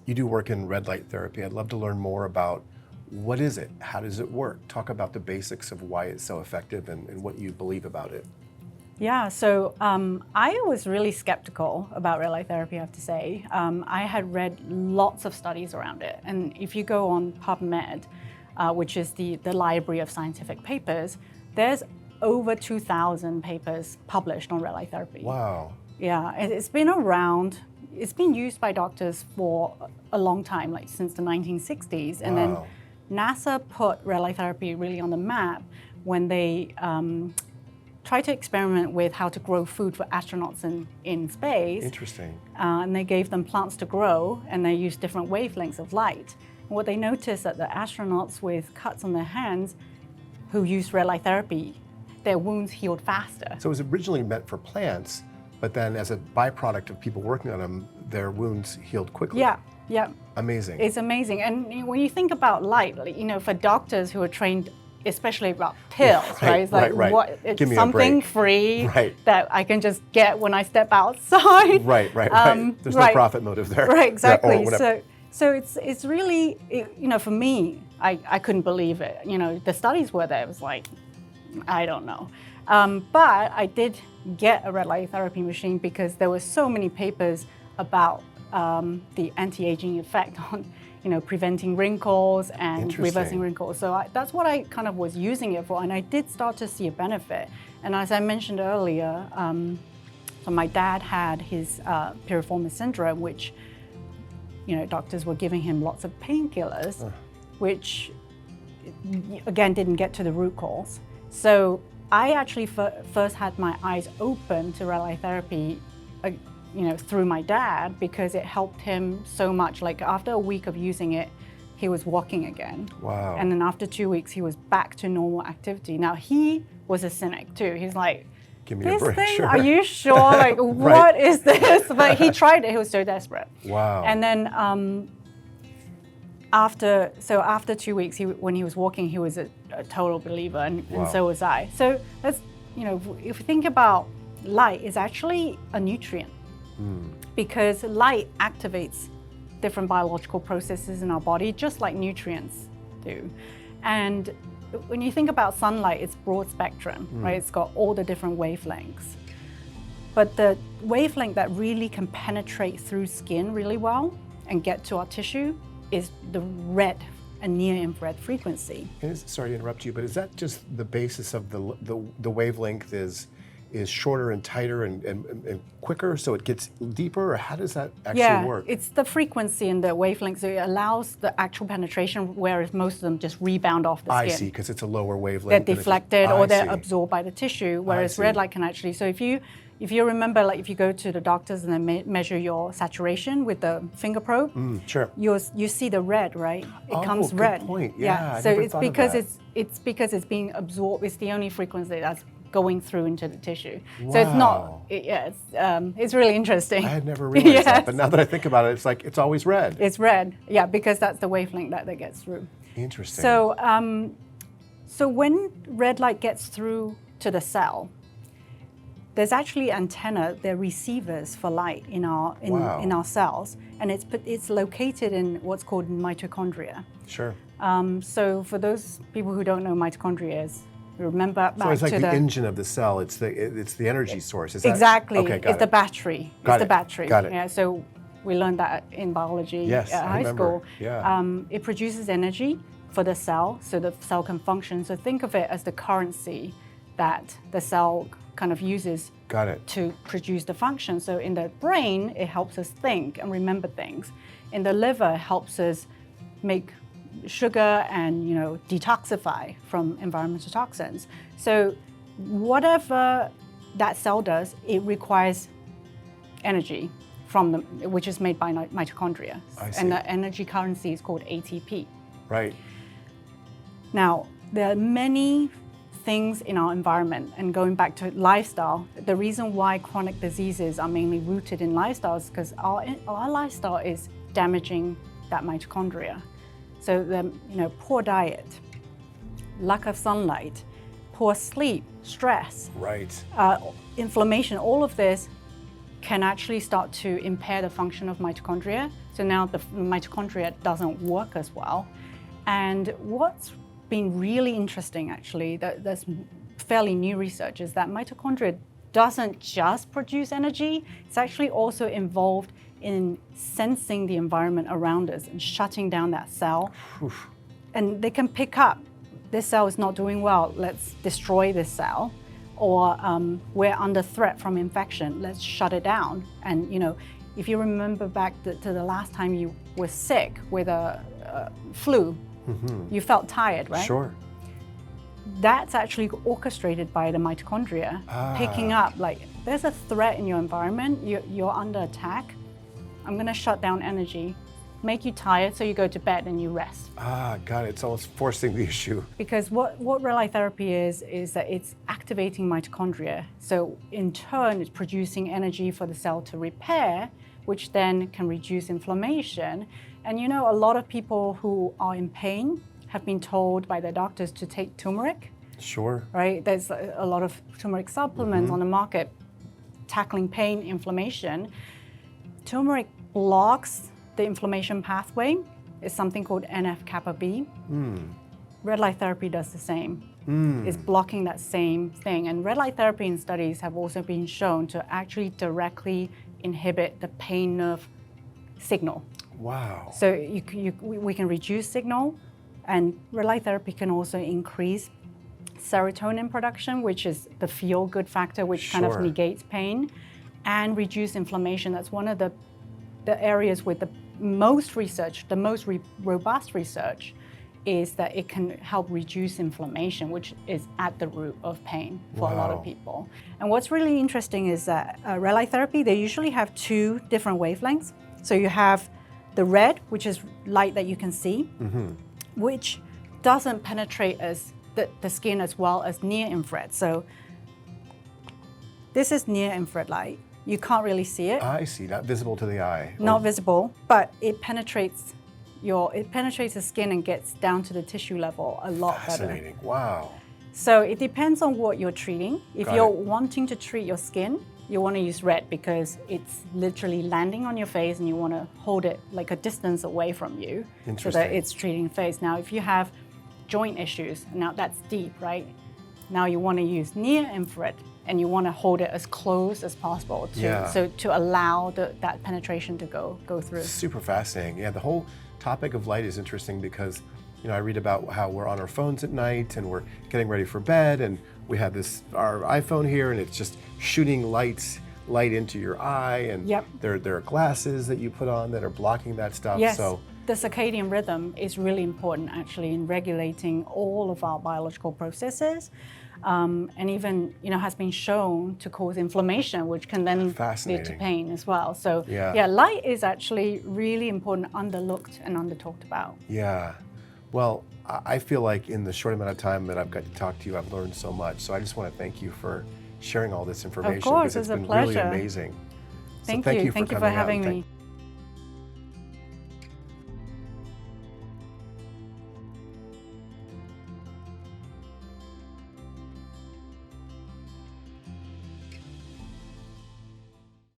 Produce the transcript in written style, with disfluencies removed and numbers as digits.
You do work in red light therapy. I'd love to learn more about what is it? How does it work? Talk about the basics of why it's so effective and what you believe about it. Yeah, so I was really skeptical about red light therapy, I have to say. I had read lots of studies around it. And if you go on PubMed, which is the library of scientific papers, there's over 2,000 papers published on red light therapy. Wow. Yeah, it's been around. It's been used by doctors for a long time, like since the 1960s. And then NASA put red light therapy really on the map when they tried to experiment with how to grow food for astronauts in space. Interesting. And they gave them plants to grow, and they used different wavelengths of light. And what they noticed that the astronauts with cuts on their hands who used red light therapy, their wounds healed faster. So it was originally meant for plants, but then as a byproduct of people working on them, their wounds healed quickly. Yeah, yeah. Amazing. It's amazing. And when you think about light, for doctors who are trained especially about pills, right? It's like, what, it's Give me something a break. free that I can just get when I step outside. Right. There's no profit motive there. Right, exactly. Yeah, so it's really, for me, I couldn't believe it. The studies were there. It was like, I don't know. But I did get a red light therapy machine because there were so many papers about the anti-aging effect on preventing wrinkles and reversing wrinkles. So that's what I kind of was using it for, and I did start to see a benefit. And as I mentioned earlier, so my dad had his piriformis syndrome, which doctors were giving him lots of painkillers, which again didn't get to the root cause. So I actually first had my eyes open to red light therapy through my dad, because it helped him so much. Like after a week of using it, he was walking again. Wow. And then after 2 weeks, he was back to normal activity. Now he was a cynic too. He's like, give me this a break. thing, Sure. are you sure? Like, what is this? But he tried it, he was so desperate. Wow. And then after 2 weeks, when he was walking, he was a total believer, and so was I. So that's, if you think about light, it's actually a nutrient. Because light activates different biological processes in our body, just like nutrients do. And when you think about sunlight, it's broad spectrum, right? It's got all the different wavelengths. But the wavelength that really can penetrate through skin really well and get to our tissue is the red and near-infrared frequency. Sorry to interrupt you, but is that just the basis of the wavelength is shorter and tighter and quicker, so it gets deeper, or how does that actually work? Yeah, it's the frequency and the wavelength, so it allows the actual penetration, whereas most of them just rebound off the skin. I see, because it's a lower wavelength. They're deflected or they're absorbed by the tissue, whereas red light can actually, so if you remember, like if you go to the doctors and they measure your saturation with the finger probe, sure. You see the red, right? It comes good red. Point. Yeah, So it's because it's being absorbed. It's the only frequency that's going through into the tissue. Wow. So it's not, it's really interesting. I had never realized that, but now that I think about it, it's like it's always red. It's red, yeah, because that's the wavelength that gets through. Interesting. So, so when red light gets through to the cell, there's actually antenna, they're receivers for light in our cells, and it's located in what's called mitochondria. Sure. So for those people who don't know mitochondria is, remember back to so it's like the engine of the cell. It's the energy source. Is exactly. Okay, got it's the battery. Got the battery. Got it. Yeah. So we learned that in biology at high school. Yeah. It produces energy for the cell, so the cell can function. So think of it as the currency that the cell kind of uses to produce the function. So in the brain, it helps us think and remember things. In the liver, it helps us make sugar and detoxify from environmental toxins. So whatever that cell does, it requires energy from them, which is made by mitochondria. I see. And the energy currency is called ATP. Right. Now, there are many things in our environment, and going back to lifestyle, the reason why chronic diseases are mainly rooted in lifestyle is because our lifestyle is damaging that mitochondria. So the poor diet, lack of sunlight, poor sleep, stress, right, inflammation, all of this can actually start to impair the function of mitochondria. So now the mitochondria doesn't work as well. And what's been really interesting, actually, that's fairly new research, is that mitochondria doesn't just produce energy, it's actually also involved in sensing the environment around us and shutting down that cell. Oof. And they can pick up, this cell is not doing well, let's destroy this cell. Or we're under threat from infection, let's shut it down. And if you remember back to the last time you were sick with a flu, you felt tired, right? Sure. That's actually orchestrated by the mitochondria, picking up, like, there's a threat in your environment, you're under attack, I'm gonna shut down energy, make you tired, so you go to bed and you rest. Got it. It's almost forcing the issue. Because what red light therapy is that it's activating mitochondria. So in turn, it's producing energy for the cell to repair, which then can reduce inflammation. And a lot of people who are in pain have been told by their doctors to take turmeric. Sure. Right? There's a lot of turmeric supplements on the market tackling pain, inflammation. Turmeric blocks the inflammation pathway. Is something called NF-kappa B. Red light therapy does the same. It's blocking that same thing. And red light therapy in studies have also been shown to actually directly inhibit the pain nerve signal. Wow. So we can reduce signal, and red light therapy can also increase serotonin production, which is the feel-good factor, which kind of Sure. negates pain, and reduce inflammation. That's one of the areas with the most research, the most robust research, is that it can help reduce inflammation, which is at the root of pain for a lot of Wow. people. And what's really interesting is that red light therapy, they usually have two different wavelengths. So you have the red, which is light that you can see, which doesn't penetrate the skin as well as near infrared. So this is near infrared light. You can't really see it. I see. Not visible to the eye. Not visible, but it penetrates the skin and gets down to the tissue level a lot better. Fascinating. Wow. So it depends on what you're treating. If Got you're it. wanting to treat your skin, you want to use red because it's literally landing on your face and you want to hold it like a distance away from you so that Interesting. it's treating the face. Now, if you have joint issues, now that's deep, right? Now you want to use near infrared and you want to hold it as close as possible to allow that penetration to go through. Super fascinating. Yeah, the whole topic of light is interesting because I read about how we're on our phones at night and we're getting ready for bed and we have our iPhone here and it's just shooting light into your eye and Yep. there are glasses that you put on that are blocking that stuff. Yes, So the circadian rhythm is really important actually in regulating all of our biological processes. And even, has been shown to cause inflammation, which can then lead to Fascinating. pain as well. So Yeah. light is actually really important, underlooked and under-talked about. yeah. Well, I feel like in the short amount of time that I've got to talk to you, I've learned so much. So I just want to thank you for sharing all this information. Of course, because it's a been really pleasure. amazing. So Thank thank you. you for Thank you for coming out and having thank- me.